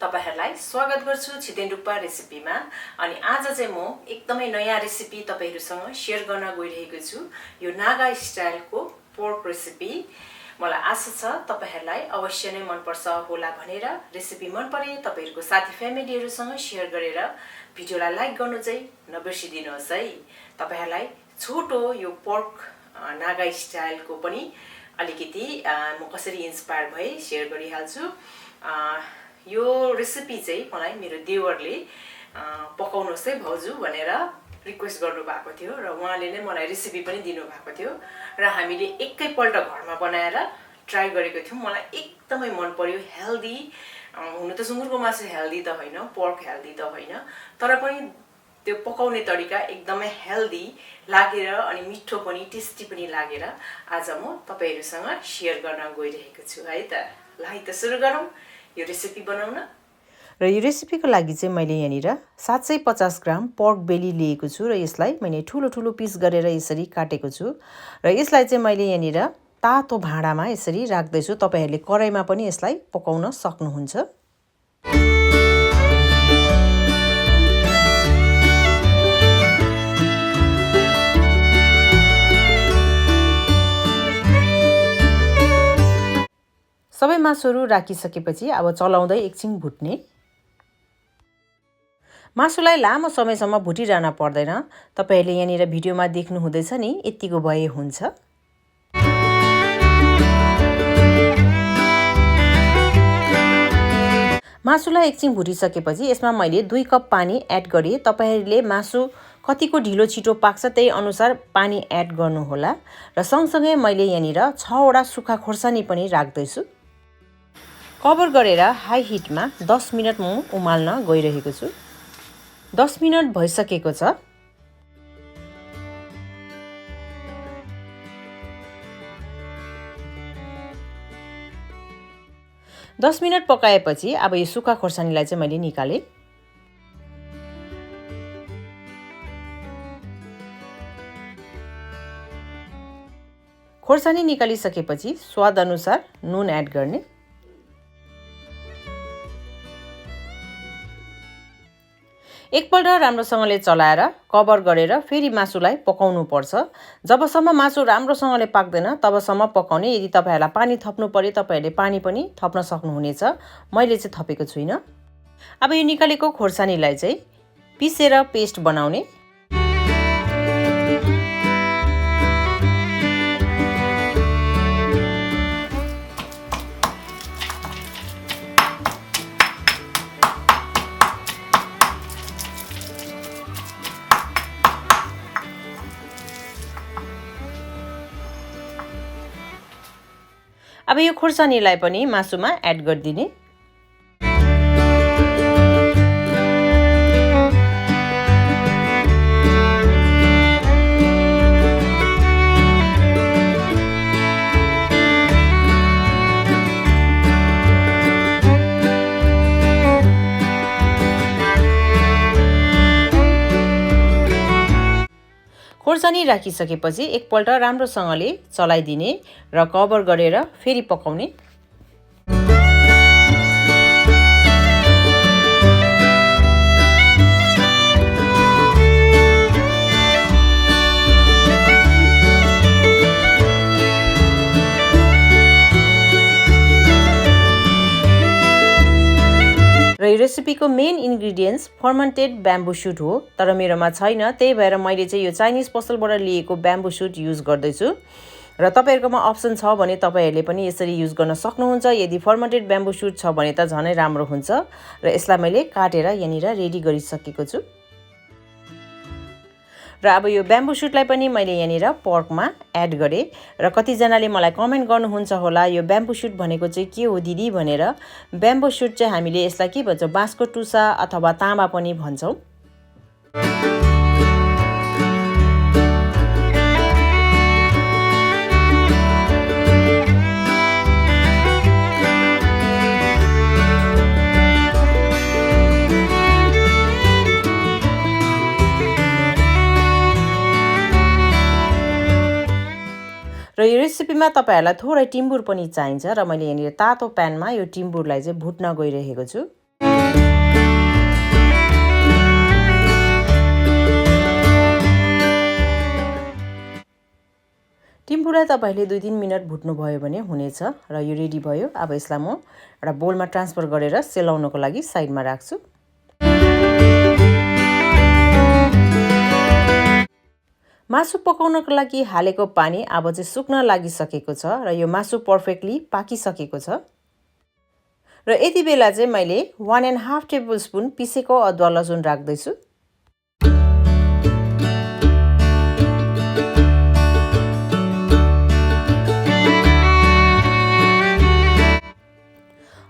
तपाईहरुलाई स्वागत गर्छु छितेन डुक्पा रेसिपीमा। अनि आज चाहिँ म एकदमै नयाँ रेसिपी तपाईहरुसँग शेयर गर्न गइरहेको छु। यो नागा स्टाइलको पोर्क रेसिपी। मलाई आशा छ तपाईहरुलाई अवश्य नै मन पर्छ होला भनेर रेसिपी मन परे तपाईहरुको साथी फ्यामिलीहरुसँग शेयर गरेर भिडियोलाई लाइक गर्नु चाहिँ नबिर्सिदिनुहोस् है। तपाईहरुलाई छोटो यो पोर्क नागा स्टाइलको पनि अलिकति म कसरी इन्स्पायर भए शेयर गरिहाल्छु। यो रेसिपी चाहिँ मलाई मेरो देवरले पकाउनुहोस् है भाउजू भनेर रिक्वेस्ट गर्नु भएको थियो र उहाँले नै मलाई रेसिपी पनि दिनु भएको थियो र हामीले एकैपल्ट घरमा बनाएर ट्राई गरेको थियौं। मलाई एकदमै मन पर्यो। हेल्दी हुन त सुँगुरको मासु हेल्दी त हैन, पोर्क हेल्दी त हैन, तर पनि त्यो पकाउने तरिका एकदमै हेल्दी लागेर अनि मिठो पनि टेस्टी पनि लागेर आज म तपाईहरुसँग शेयर गर्न गइरहेको छु है त। ल है त सुरु गरौँ यो रेसिपी बनाउन। र यो रेसिपीको लागि चाहिँ मैले यहाँनिर 750 ग्राम पोर्क बेली लिएको छु र यसलाई मैले ठुलो ठुलो पिस गरेर यसरी काटेको छु र यसलाई चाहिँ मैले यहाँनिर तातो भाँडामा यसरी राख्दै छु। तपाईहरुले कराईमा पनि यसलाई पकाउन सक्नुहुन्छ। सबै मासुहरू राखिसकेपछि अब चलाउँदै एकछिन भुट्ने। मासुलाई लामो समयसम्म भुटिरहन पर्दैन। तपाईहरुले यहाँनिर भिडियोमा देख्नु हुँदैछ नि यतिको भए हुन्छ। मासुलाई एकछिन भुटिसकेपछि यसमा मैले 2 कप पानी एड गरे। तपाईहरुले मासु कतिको ढिलो छिटो पाक्छ त्यही अनुसार पानी एड गर्नु होला र सँगसँगै मैले यहाँनिर 6 वटा सुक्खा खोर्सानी पनि राख्दै छु। कभर गरेर हाई हिटमा 10 मिनेट म उमाल्न गइरहेको छु। 10 मिनेट भइसकेको छ। दस मिनेट पकाएपछि अब यो सुक्खा खोर्सानीलाई चाहिँ मैले निकाले। खोर्सानी निकालिसकेपछि स्वाद अनुसार नुन एड गर्ने। एकपल्ट राम्रोसँगले चलाएर कभर गरेर फेरि मासुलाई पकाउनु पर्छ। जबसम्म मासु राम्रोसँगले पाक्दैन तबसम्म पकाउने। यदि तपाईहरुलाई पानी थप्नु पर्यो तपाईहरुले पानी पनि थप्न सक्नुहुनेछ। मैले चाहिँ थपेको छुइनँ। अब यो निकालेको खोर्सानीलाई चाहिँ पिसेर पेस्ट बनाउने। अब यो खोर्सानीलाई पनि मासुमा एड गरिदिने। खोर्सानी राखिसकेपछि एकपल्ट राम्रोसँगले चलाइदिने र कभर गरेर फेरि पकाउने। र यो रेसिपीको main ingredients fermented bamboo suit हो, तर मेरोमा छैन। त्यही भएर मैले चाहिँ यो चाइनिज पसलबाट लिएको ब्याम्बू सुट युज गर्दैछु र तपाईहरुकोमा अप्सन छ भने तपाईहरुले पनि यसरी युज गर्न सक्नुहुन्छ। यदि फर्मेन्टेड ब्याम्बू सुट छ भने त झनै राम्रो हुन्छ र यसलाई मैले काटेर यहाँनिर रेडी गरिसकेको छु। र अब यो ब्याम्बू सुटलाई पनि मैले यहाँनिर पोर्कमा एड गरे र कतिजनाले मलाई कमेन्ट गर्नुहुन्छ होला यो ब्याम्बू सुट भनेको चाहिँ के हो दिदी भनेर। ब्याम्बू सुट चाहिँ हामीले यसलाई के भन्छौँ, बाँसको टुसा अथवा तामा पनि भन्छौँ। र यो रेसिपीमा तपाईहरुलाई थोरै टिम्बुर पनि चाहिन्छ र मैले यहाँनिर तातो प्यानमा यो टिम्बुरलाई चाहिँ भुट्न गइरहेको छु। टिम्बुलाई तपाईले 2-3 मिनेट भुट्नुभयो भने हुनेछ र यो रेडी भयो। अब यसलाई म एउटा बोलमा ट्रान्सफर गरेर सेलाउनको लागि साइडमा राख्छु। मासु पकाउनको लागि हालेको पानी अब चाहिँ सुक्न लागिसकेको छ र यो मासु पर्फेक्टली पाकिसकेको छ। र यति बेला चाहिँ मैले 1.5 टेबलस्पुन पिसेको अदुवा लसुन राख्दैछु।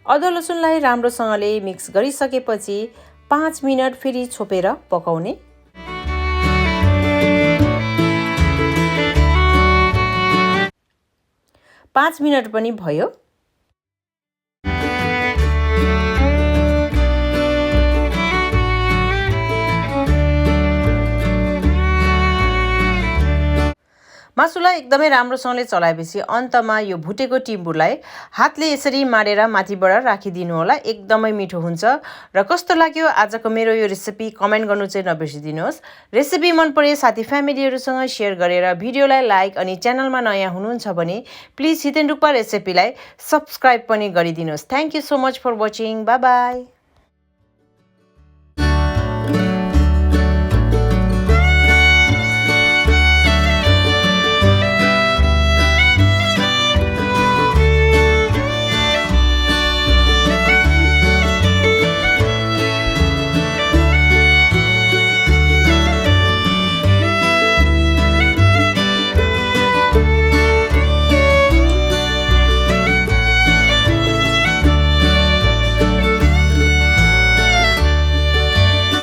अदुवा लसुनलाई राम्रोसँगले मिक्स गरिसकेपछि 5 मिनेट फेरि छोपेर पकाउने। पाँच मिनेट पनि भयो। मासुलाई एकदमै राम्रोसँगले चलाएपछि अन्तमा यो भुटेको टिम्बुलाई हातले यसरी माडेर माथिबाट राखिदिनु होला। एकदमै मिठो हुन्छ। र कस्तो लाग्यो आजको मेरो यो रेसिपी कमेन्ट गर्नु चाहिँ नबिर्सिदिनुहोस्। रेसिपी मन परे साथी फ्यामिलीहरूसँग सेयर गरेर भिडियोलाई लाइक अनि च्यानलमा नयाँ हुनुहुन्छ भने प्लिज छितेन डुक्पा रेसिपीलाई सब्स्क्राइब पनि गरिदिनुहोस्। Thank you so much for watching. Bye by.